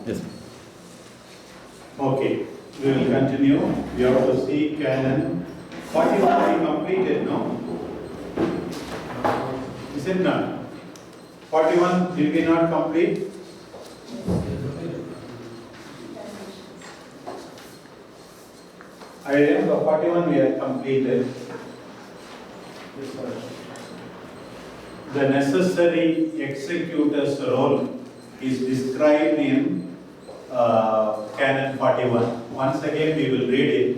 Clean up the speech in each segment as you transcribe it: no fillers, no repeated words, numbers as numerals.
Yes. Okay, we will continue. We have to see Canon 41 we completed, no? Is it not? 41 did we not complete? I remember 41 we have completed. The necessary executor's role is described in Canon 41. Once again we will read it.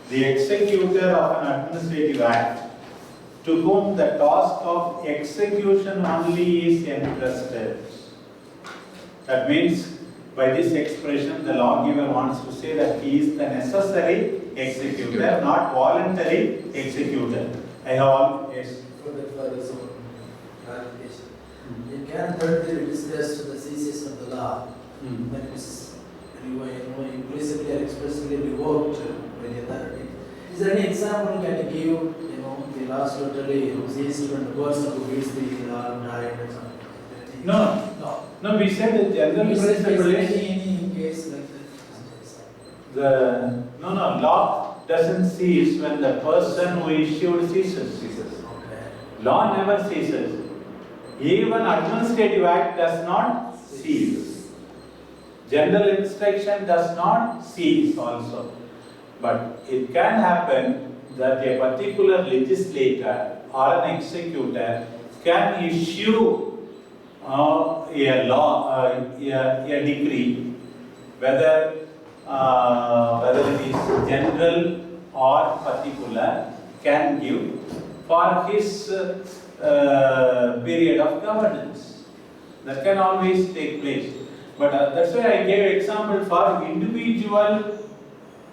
The executor of an administrative act to whom the task of execution only is entrusted. That means by this expression the lawgiver wants to say that he is the necessary executor, not voluntary executor. I have all, yes. In Canon 30 we discussed the thesis of the law. When it is implicitly or expressly revoked by the authority. Is there any example can you give? The last totally ceased when the person who gives the law died or something. No. We said the general principle is any case like that. Law doesn't cease when the person who issued ceases. Okay. Law never ceases. Even administrative act does not cease. General instruction does not cease also. But it can happen that a particular legislator or an executor can issue a law, a decree, whether it is general or particular, can give for his period of governance. That can always take place. But that's why I gave example for individual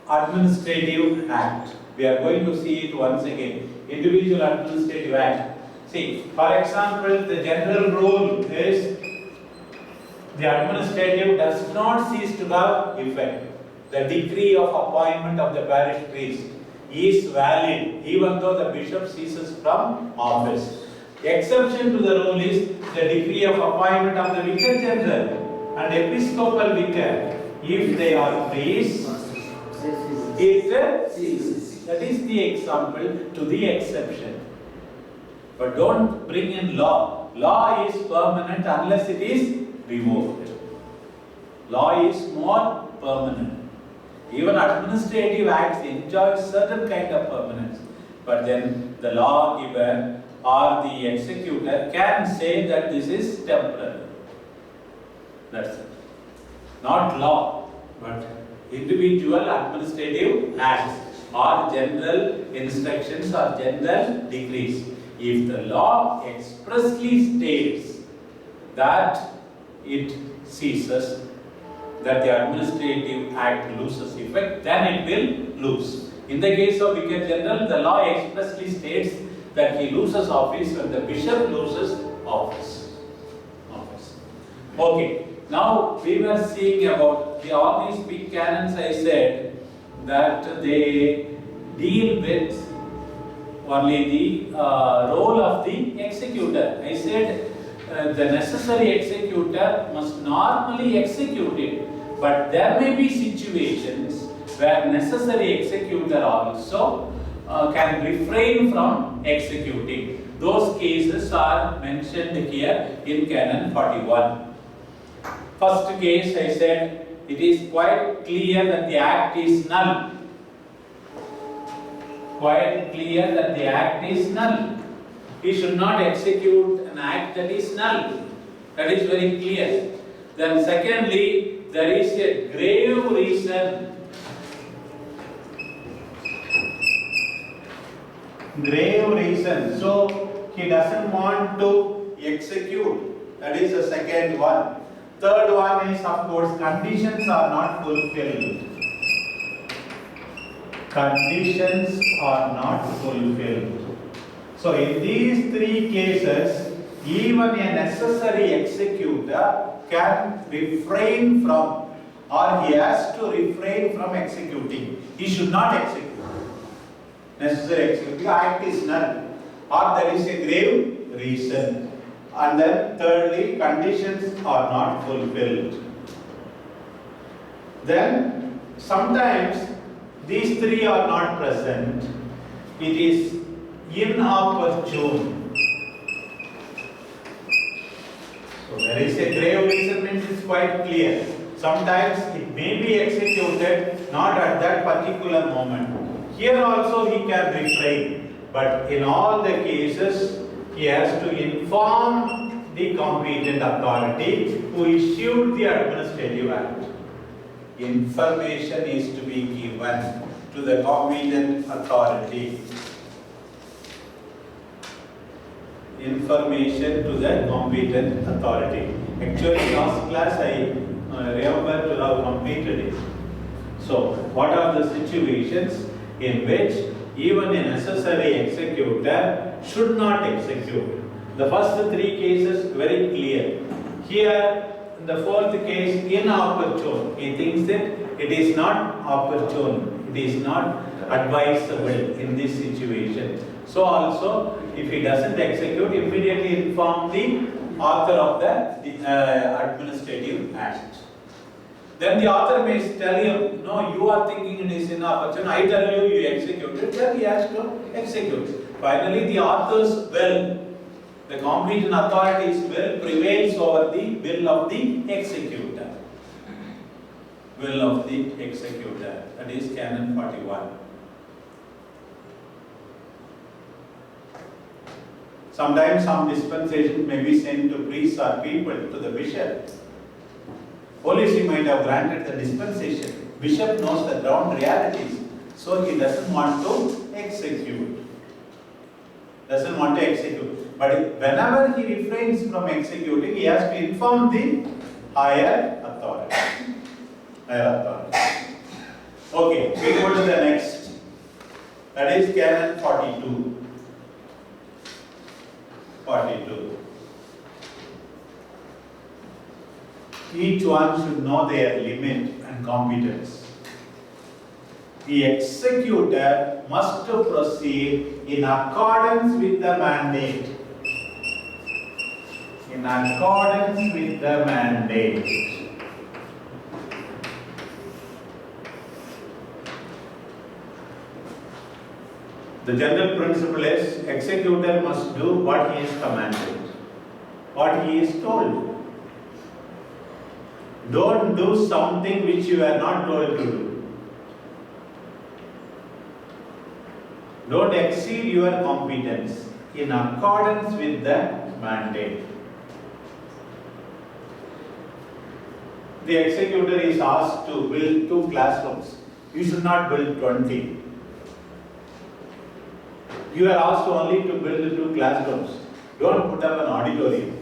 administrative act. We are going to see it once again. Individual administrative act. See, for example, the general rule is the administrative does not cease to have effect. The decree of appointment of the parish priest is valid even though the bishop ceases from office. The exception to the rule is the decree of appointment of the vicar general and episcopal vicar. If they are priests, it ceases. That is the example to the exception. But don't bring in law. Law is permanent unless it is revoked. Law is more permanent. Even administrative acts enjoy certain kind of permanence. But then the lawgiver or the executor can say that this is temporary. That's it. Not law, but individual administrative acts or general instructions or general decrees. If the law expressly states that it ceases, that the administrative act loses effect, then it will lose. In the case of vicar general, the law expressly states that he loses office when the bishop loses office. Okay, now we were seeing about all these big canons. I said that they deal with only the role of the executor. I said the necessary executor must normally execute it, but there may be situations where necessary executor also can refrain from executing. Those cases are mentioned here in Canon 41. First case, I said, it is quite clear that the act is null. Quite clear that the act is null. He should not execute an act that is null. That is very clear. Then secondly, there is a grave reason. Grave reason. So he doesn't want to execute. That is the second one. Third one is, of course, conditions are not fulfilled. Conditions are not fulfilled. So in these three cases, even a necessary executor can refrain from, or he has to refrain from executing. He should not execute. Necessary executive act is null, or there is a grave reason. And then thirdly, conditions are not fulfilled. Then sometimes these three are not present. It is inopportune. So there is a grave reason, means it's quite clear. Sometimes it may be executed not at that particular moment. Here also he can refrain, but in all the cases he has to inform the competent authority who issued the administrative act. Information is to be given to the competent authority. Information to the competent authority. Actually, last class I remember to have completed it. So, what are the situations in which even a necessary executor should not execute? The first three cases very clear. Here, in the fourth case, inopportune. He thinks that it is not opportune, it is not advisable in this situation. So also, if he doesn't execute, immediately inform the author of the administrative act. Then the author may tell him, no, you are thinking it is inopportune, I tell you, you execute it, then he has to execute. Finally, the author's will, the competent authority's will prevails over the will of the executor. Will of the executor, that is Canon 41. Sometimes some dispensation may be sent to priests or people, to the bishop. Police might have granted the dispensation. Bishop knows the ground realities, so he doesn't want to execute. But whenever he refrains from executing, he has to inform the higher authority. Okay, we go to the next. That is Canon 42. Each one should know their limit and competence. The executor must proceed in accordance with the mandate. In accordance with the mandate. The general principle is executor must do what he is commanded, what he is told. Don't do something which you are not told to do. Don't exceed your competence in accordance with the mandate. The executor is asked to build 2 classrooms. You should not build 20. You are asked only to build 2 classrooms. Don't put up an auditorium.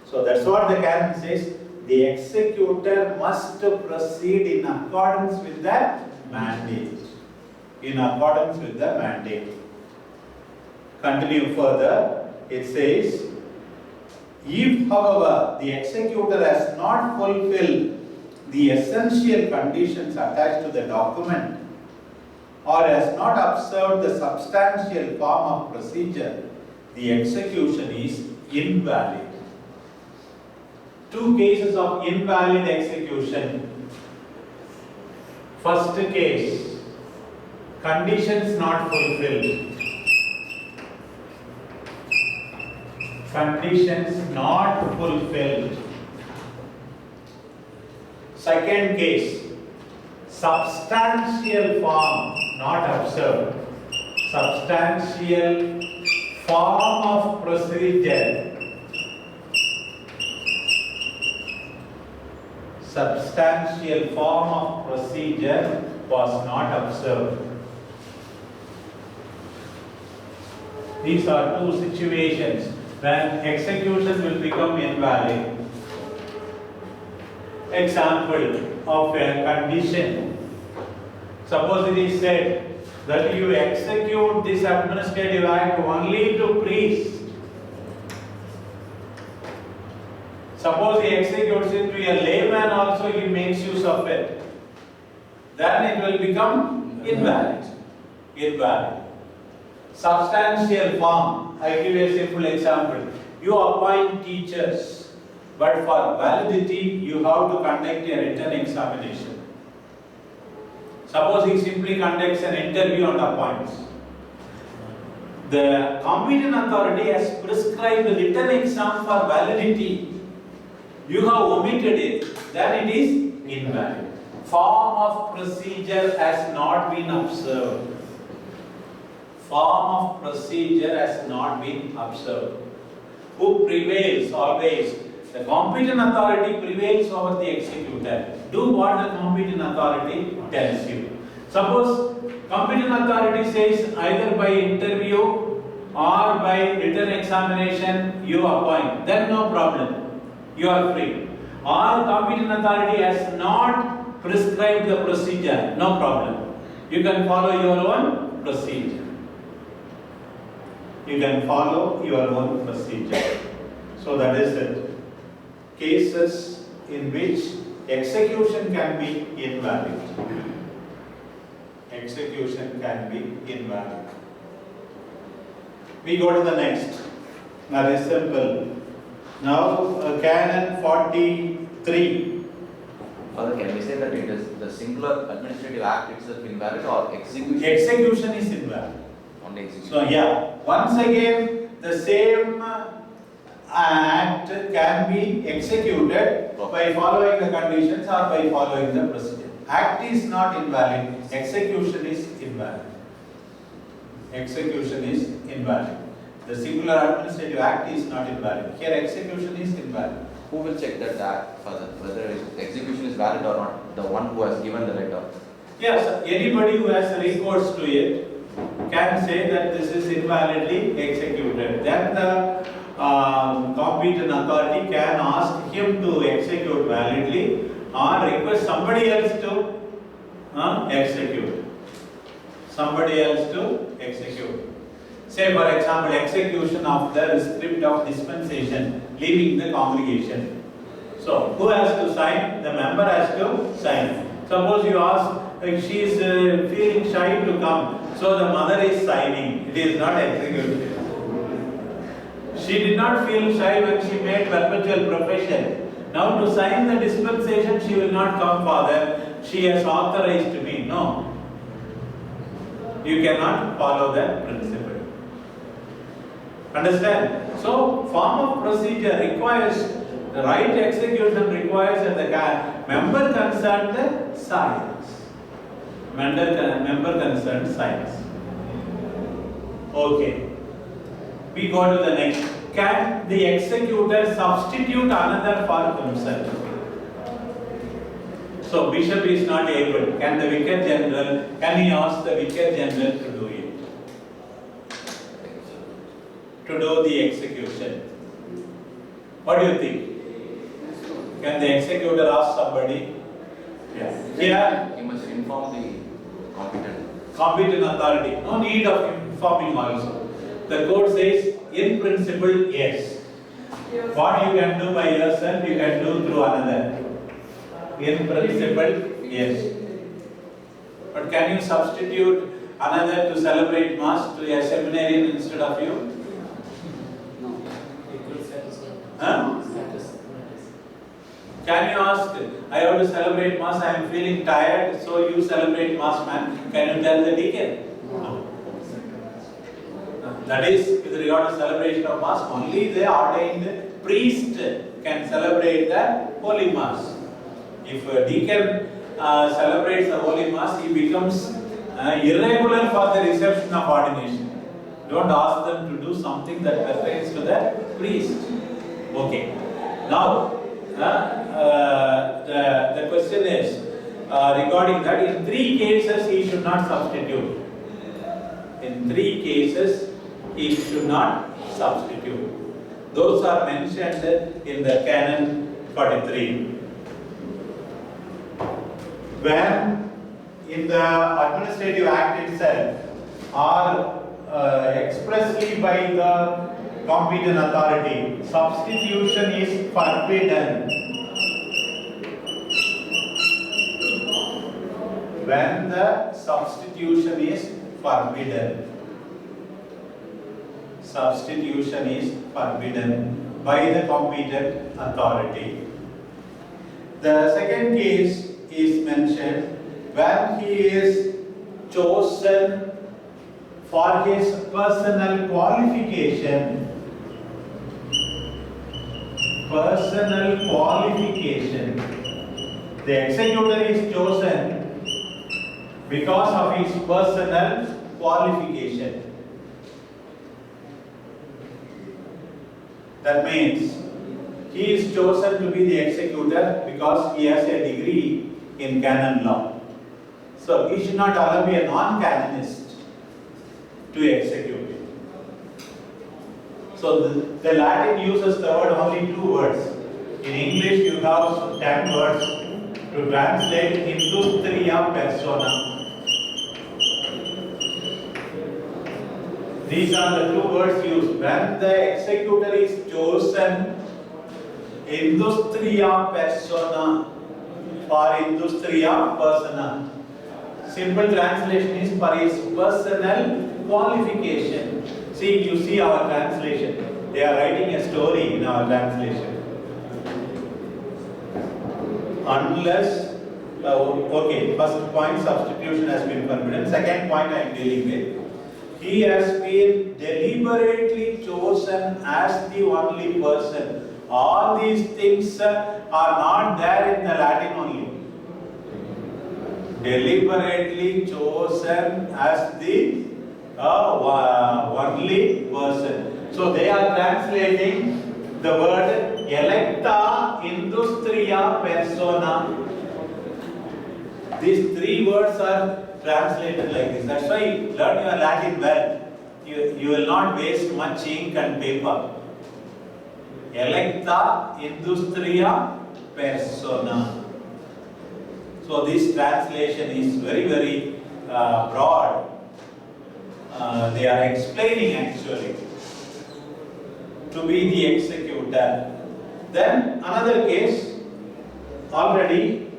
So that's what the canon says. The executor must proceed in accordance with the mandate. In accordance with the mandate. Continue further. It says, if however the executor has not fulfilled the essential conditions attached to the document, or has not observed the substantial form of procedure, the execution is invalid. 2 cases of invalid execution. First case, conditions not fulfilled. Conditions not fulfilled. Second case, substantial form not observed. Substantial form of procedure. Substantial form of procedure was not observed. These are 2 situations when execution will become invalid. Example of a condition. Suppose it is said that you execute this administrative act only to priests. Suppose he executes it to a layman also, he makes use of it. Then it will become invalid. Invalid. Substantial form. I give a simple example. You appoint teachers, but for validity you have to conduct a written examination. Suppose he simply conducts an interview and appoints. The competent authority has prescribed a written exam for validity. You have omitted it, then it is invalid. Form of procedure has not been observed. Form of procedure has not been observed. Who prevails always? The competent authority prevails over the executor. Do what the competent authority tells you. Suppose competent authority says either by interview or by written examination you appoint, then no problem. You are free. Or competent authority has not prescribed the procedure, no problem. You can follow your own procedure. You can follow your own procedure. So that is it. Cases in which execution can be invalid. Execution can be invalid. We go to the next. That is simple. Now, Canon 43. Father, can we say that it is the singular administrative act itself invalid or execution? Execution is invalid. Only execution. So, yeah, once again, the same act can be executed by following the conditions or by following the procedure. Act is not invalid, execution is invalid. Execution is invalid. The singular administrative act is not invalid. Here, execution is invalid. Who will check that act, Father, whether execution is valid or not? The one who has given the letter. Yes, anybody who has recourse to it can say that this is invalidly executed. Then the competent authority can ask him to execute validly or request somebody else to execute. Somebody else to execute. Say for example, execution of the script of dispensation, leaving the congregation. So, who has to sign? The member has to sign. Suppose you ask, she is feeling shy to come, so the mother is signing. It is not executed. She did not feel shy when she made perpetual profession. Now to sign the dispensation, she will not come, Father. She has authorized me. No. You cannot follow that principle. Understand? So, form of procedure requires, the right execution requires that the member concerned signs. Member concerned signs. Okay. We go to the next. Can the executor substitute another for himself? So, bishop is not able. Can the vicar general, can he ask the vicar general to do it? To do the execution. What do you think? Can the executor ask somebody? Yeah. Here, He must inform the competent authority. No need of informing also. The court says, in principle, yes. What you can do by yourself, you can do through another. In principle, yes. But can you substitute another to celebrate Mass to a seminarian instead of you? No. Huh? Can you ask, I have to celebrate Mass, I am feeling tired, so you celebrate Mass, man. Can you tell the deacon? No. That is, with regard to celebration of Mass, only the ordained priest can celebrate the Holy Mass. If a deacon celebrates the Holy Mass, he becomes irregular for the reception of ordination. Don't ask them to do something that pertains to the priest. Okay. Now, the question is regarding that, in 3 cases he should not substitute. In 3 cases he should not substitute. Those are mentioned in the Canon 43. When in the administrative act itself or expressly by the competent authority, substitution is forbidden. When the substitution is forbidden. Substitution is forbidden by the competent authority. The second case is mentioned when he is chosen for his personal qualification, the executor is chosen because of his personal qualification. That means he is chosen to be the executor because he has a degree in canon law. So he should not allow a non-canonist to execute it. So the Latin uses the word only 2 words. In English you have 10 words to translate industria persona. These are the 2 words used. When the executor is chosen, industria persona for industria persona. Simple translation is for his personal qualification. See, you see our translation. They are writing a story in our translation. Unless, okay, first point, substitution has been forbidden. Second point I am dealing with. He has been deliberately chosen as the only person. All these things are not there in the Latin only. Deliberately chosen as the only person. So they are translating the word electa industria persona. These 3 words are translated like this. That's why learn your Latin well. You will not waste much ink and paper. Electa industria persona. So this translation is very, very broad. They are explaining actually to be the executor. Then another case, already,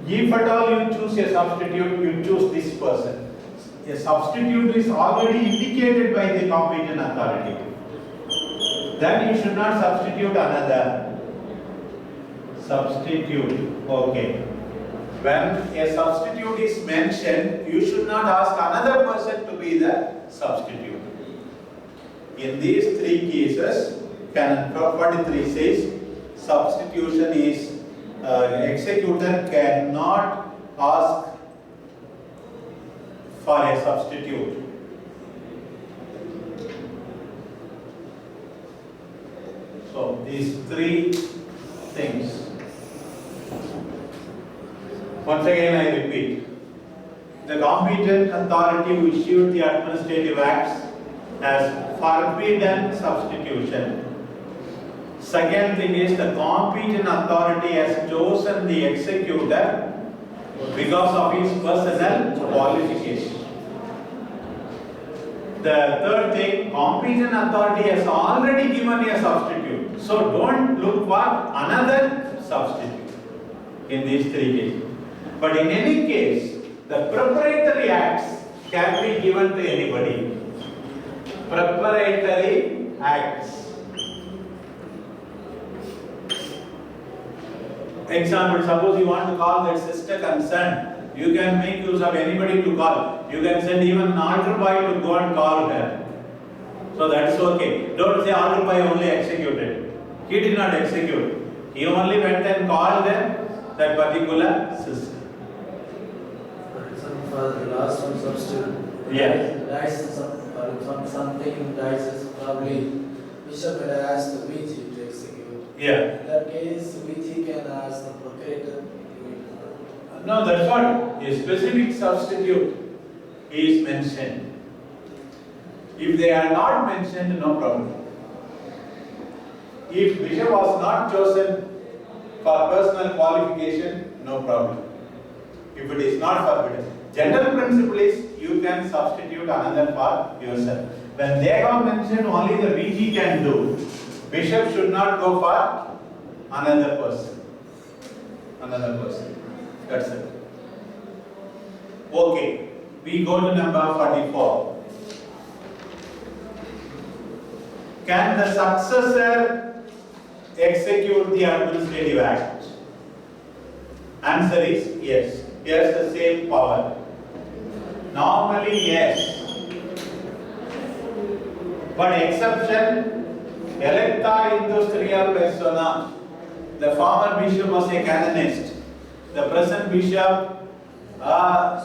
if at all you choose a substitute, you choose this person. A substitute is already indicated by the competent authority. Then you should not substitute another. Substitute, okay. When a substitute is mentioned, you should not ask another person to be the substitute. In these 3 cases, Canon 43 says, substitution is, executor cannot ask for a substitute. So these 3 things. Once again I repeat, the competent authority who issued the administrative acts has forbidden substitution. Second thing is the competent authority has chosen the executor because of his personal qualification. The third thing, competent authority has already given a substitute. So don't look for another substitute in these 3 cases. But in any case, the preparatory acts can be given to anybody. Preparatory acts. Example, suppose you want to call that sister concerned, you can make use of anybody to call. You can send even an altar boy to go and call her. So that's okay. Don't say altar boy only executed. He did not execute. He only went and called that particular sister. For the last one substitute. Yeah. Something dices, probably Bishop had asked the VT to execute. Yeah. In that case, VT can ask the procurator. No, that's what a specific substitute is mentioned. If they are not mentioned, no problem. If bishop was not chosen for personal qualification, no problem. If it is not forbidden. General principle is you can substitute another for yourself. When they are mentioned, only the VG can do. Bishop should not go for another person. Another person. That's it. Okay. We go to number 44. Can the successor execute the administrative act? Answer is yes. Here's the same power. Normally yes. But exception, electa industria persona. The former bishop was a canonist. The present bishop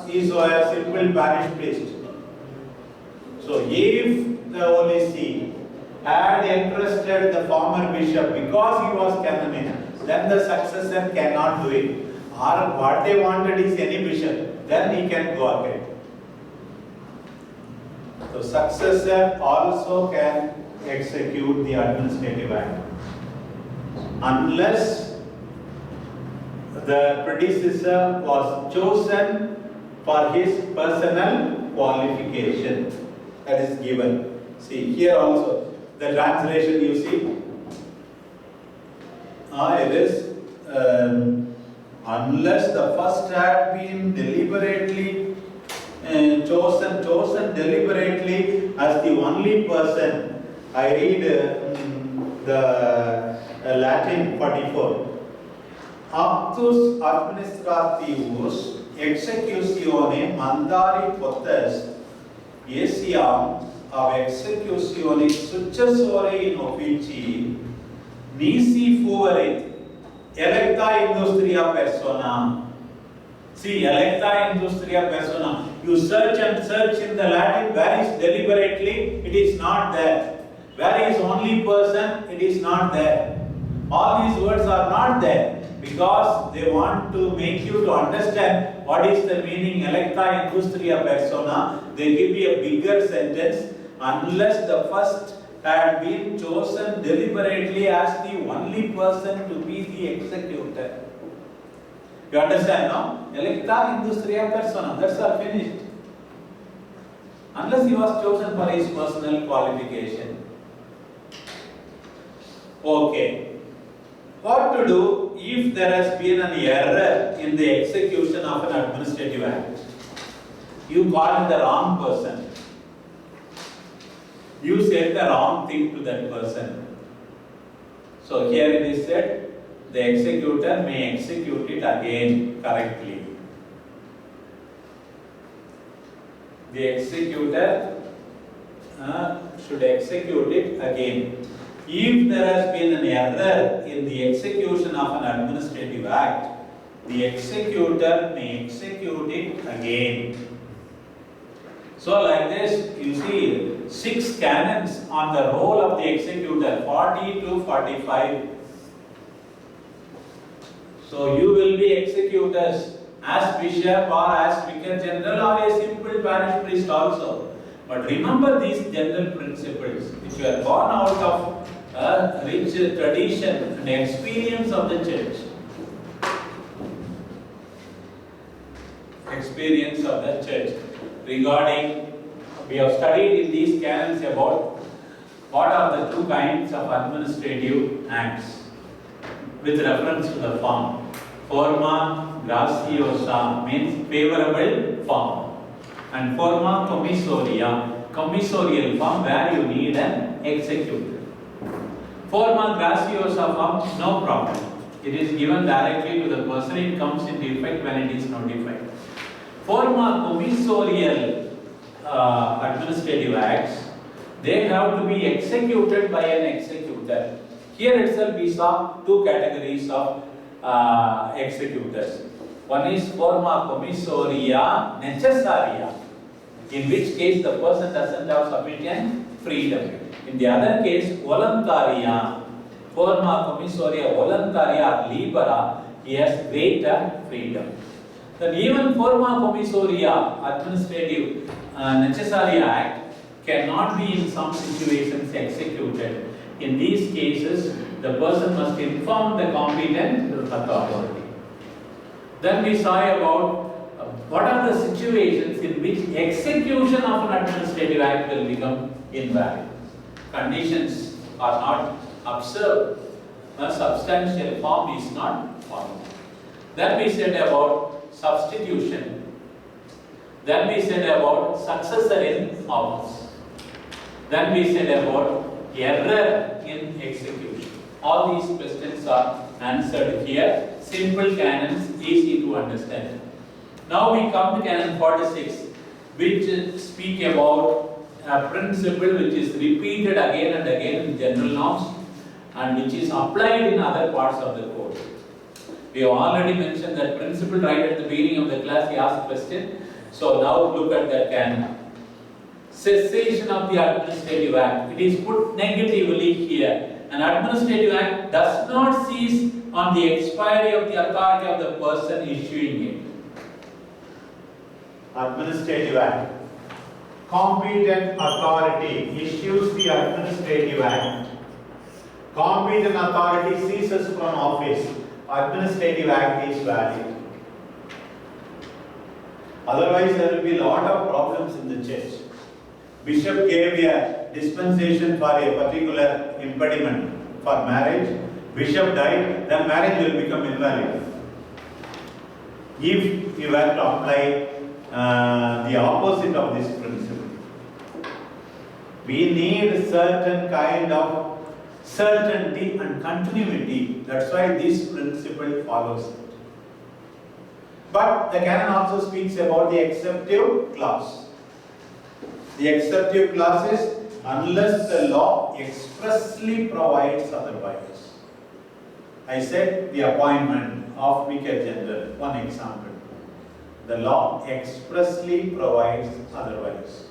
is a simple parish priest. So if the Holy See had entrusted the former bishop because he was canonist, then the successor cannot do it. Or what they wanted is any bishop, then he can go ahead. So successor also can execute the administrative act, unless the predecessor was chosen for his personal qualification. That is given. See here also the translation you see. It is unless the first had been deliberately chosen deliberately as the only person. I read the Latin 44. Actus administrativus executione mandari potes esiam ab executione successore in officii nisi fuerit electa industria persona. See, electa industria persona. You search and search in the Latin, where is deliberately, it is not there. Where is only person, it is not there. All these words are not there because they want to make you to understand what is the meaning electa industria persona. They give you a bigger sentence, unless the first had been chosen deliberately as the only person to be the executor. You understand now? Electa industria persona, that's all finished. Unless he was chosen for his personal qualification. Okay. What to do if there has been an error in the execution of an administrative act? You called the wrong person. You said the wrong thing to that person. So here it is said, the executor may execute it again correctly. The executor should execute it again. If there has been an error in the execution of an administrative act, the executor may execute it again. So like this, you see 6 canons on the role of the executor, 40 to 45. So you will be executors as bishop or as vicar general or a simple parish priest also. But remember these general principles which were born out of a rich tradition and experience of the church. Experience of the church. Regarding, we have studied in these canons about what are the 2 kinds of administrative acts with reference to the form. Forma graciosa means favorable form, and forma commissoria, commissorial form where you need an executor. Forma graciosa form, no problem. It is given directly to the person, it comes into effect when it is notified. Forma commissorial administrative acts, they have to be executed by an executor. Here itself we saw 2 categories of executors. One is forma commissoria necessaria, in which case the person doesn't have sufficient freedom. In the other case, voluntaria, forma commissoria voluntaria libera, he has greater freedom. Then even forma commissoria administrative necessaria act cannot be in some situations executed. In these cases, the person must inform the competent authority. Then we saw about what are the situations in which execution of an administrative act will become invalid. Conditions are not observed. A substantial form is not followed. Then we said about substitution. Then we said about successor in office. Then we said about error in execution. All these questions are answered here. Simple canons, easy to understand. Now we come to canon 46, which speak about a principle which is repeated again and again in general norms and which is applied in other parts of the code. We have already mentioned that principle right at the beginning of the class. He asked a question. So now look at that canon. Cessation of the administrative act. It is put negatively here. An administrative act does not cease on the expiry of the authority of the person issuing it. Administrative act. Competent authority issues the administrative act. Competent authority ceases from office. Administrative act is valid. Otherwise, there will be a lot of problems in the church. Bishop gave a dispensation for a particular impediment for marriage. Bishop died, then marriage will become invalid. If you were to apply the opposite of this principle, we need certain kind of certainty and continuity. That's why this principle follows it. But the canon also speaks about the exceptive clause. The exceptive clause is unless the law expressly provides otherwise. I said the appointment of vicar general, one example. The law expressly provides otherwise.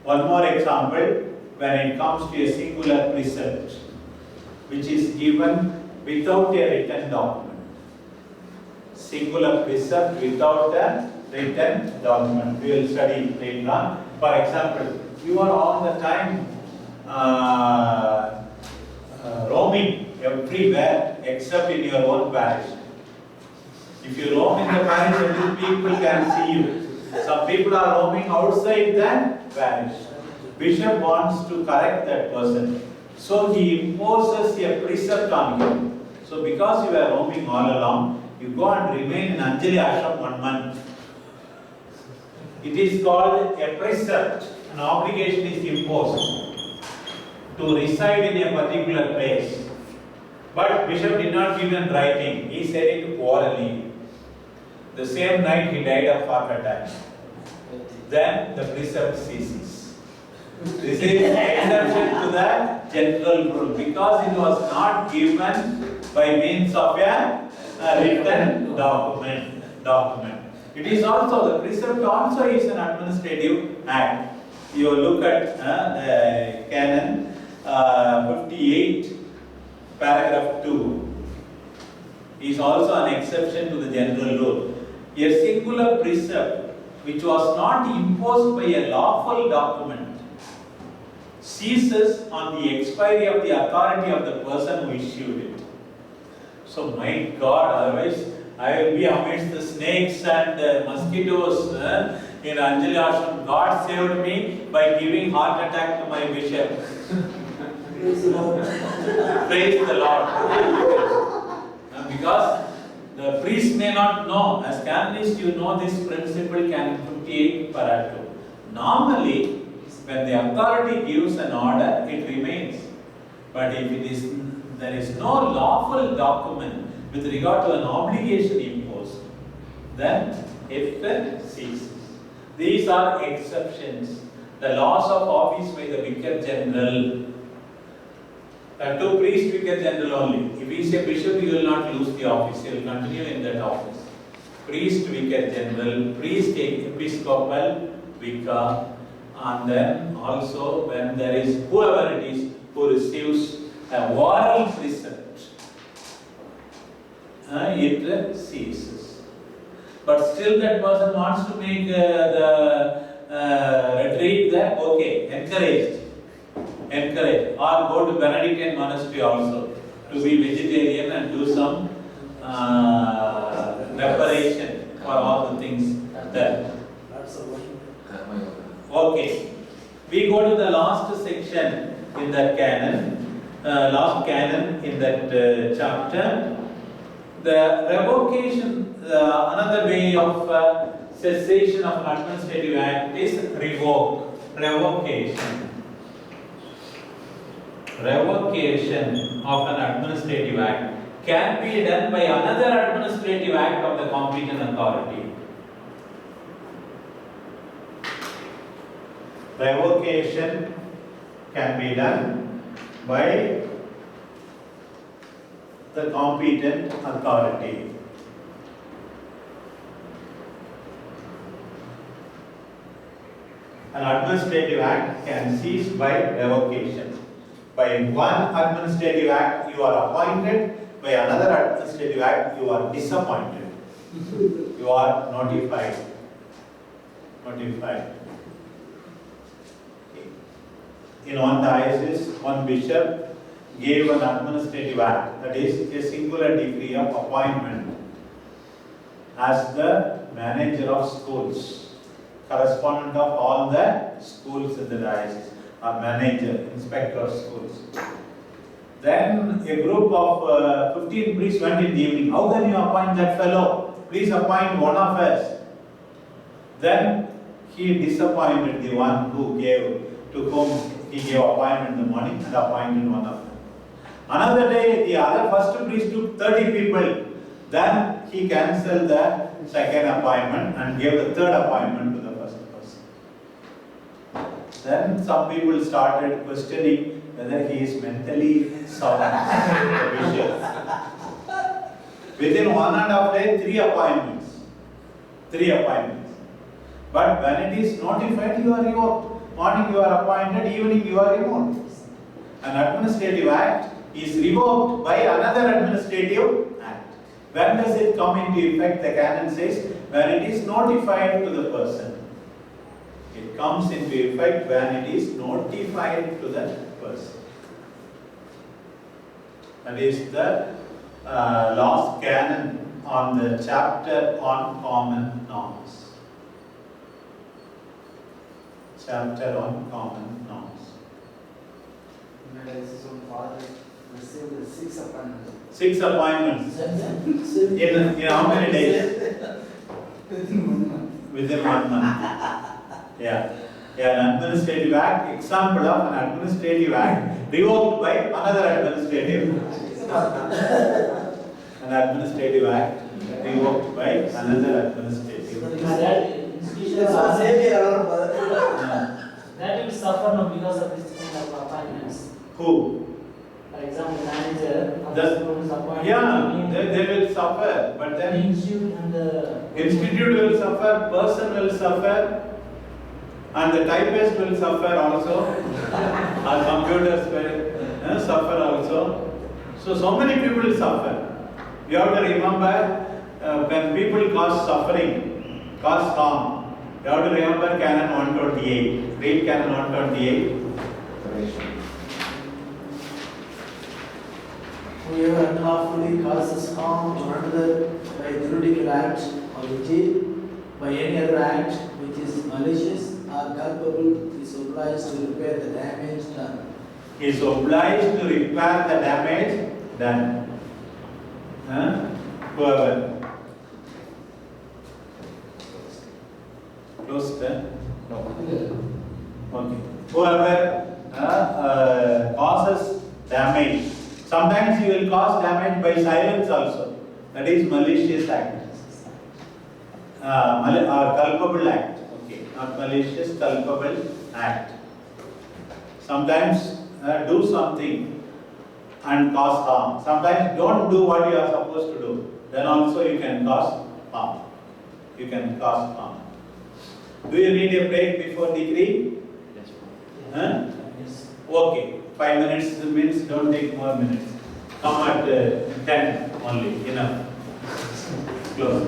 One more example, when it comes to a singular precept, which is given without a written document. Singular precept without a written document. We will study later on. For example, you are all the time roaming everywhere except in your own parish. If you roam in the parish, then people can see you. Some people are roaming outside the parish. Bishop wants to correct that person. So he imposes a precept on you. So because you are roaming all along, you go and remain in Anjali Ashram 1 month. It is called a precept. An obligation is imposed to reside in a particular place. But Bishop did not give in writing. He said it orally. The same night he died of heart attack. Then the precept ceases. This is exception to the general rule because it was not given by means of a written document. It is also, the precept also is an administrative act. You look at the canon 58, paragraph 2, is also an exception to the general rule. A singular precept which was not imposed by a lawful document ceases on the expiry of the authority of the person who issued it. So my God, otherwise I will be amidst the snakes and mosquitoes in Anjali Ashram. God saved me by giving heart attack to my bishop. Praise the Lord. Praise the Lord. Because the priest may not know. As canonist, you know this principle, canon 58 para 2. Normally, when the authority gives an order, it remains. But if there is no lawful document with regard to an obligation imposed, then it ceases. These are exceptions. The loss of office by the vicar general. There are 2 priest vicar general only. If he is a bishop, he will not lose the office. He will continue in that office. Priest vicar general, priest episcopal vicar, and then also when there is whoever it is who receives a oral precept, it ceases. But still that person wants to make the retreat there, okay, encouraged. Or go to Benedictine monastery also to be vegetarian and do some preparation for all the things there. Okay, we go to the last section in that canon, last canon in that chapter. The revocation, another way of cessation of an administrative act is revocation. revocation of an administrative act can be done by another administrative act of the competent authority. Revocation can be done by the competent authority. An administrative act can cease by revocation. By one administrative act you are appointed, by another administrative act you are disappointed. You are notified. In one diocese, one bishop gave an administrative act, that is a singular decree of appointment as the manager of schools, correspondent of all the schools in the diocese, or manager, inspector of schools. Then a group of 15 priests went in the evening. How can you appoint that fellow? Please appoint one of us. Then he disappointed the one who gave, to whom he gave appointment in the morning, and appointed one of them. Another day, the other first priest took 30 people. Then he cancelled the second appointment and gave the third appointment to the first person. Then some people started questioning whether he is mentally sound, the bishop. Within 1.5 days, 3 appointments. 3 appointments. But when it is notified, you are revoked. Morning you are appointed, evening you are removed. An administrative act is revoked by another administrative act. When does it come into effect? The canon says, when it is notified to the person. It comes into effect when it is notified to the person. That is the last canon on the chapter on common norms. Chapter on common norms. Father received 6 appointments. 6 appointments. In how many days? Within 1 month. Yeah. An administrative act, example of an administrative act revoked by another administrative. An administrative act revoked by another administrative. That will suffer now because of this kind of appointments. Who? For example, manager of The- the school is appointed. Yeah, they will suffer, but The then institute and the institute will suffer, person will suffer, and the typist will suffer also. Our computers will suffer also. So many people will suffer. You have to remember, when people cause suffering, cause harm, you have to remember Canon 128. Read Canon 128. Whoever unlawfully causes harm to another by juridical act or deed, by any other act which is malicious or culpable, is obliged to repair the damage done. He is obliged to repair the damage done. Whoever. Closed. No. Okay. Whoever causes damage. Sometimes he will cause damage by silence also. That is malicious act. Or culpable act. Okay. Not malicious, culpable act. Sometimes do something and cause harm. Sometimes don't do what you are supposed to do. Then also you can cause harm. You can cause harm. Do you need a break before decree? Yes. Huh? yes. Okay, 5 minutes means don't take more minutes. Come at 10 only, enough. Close.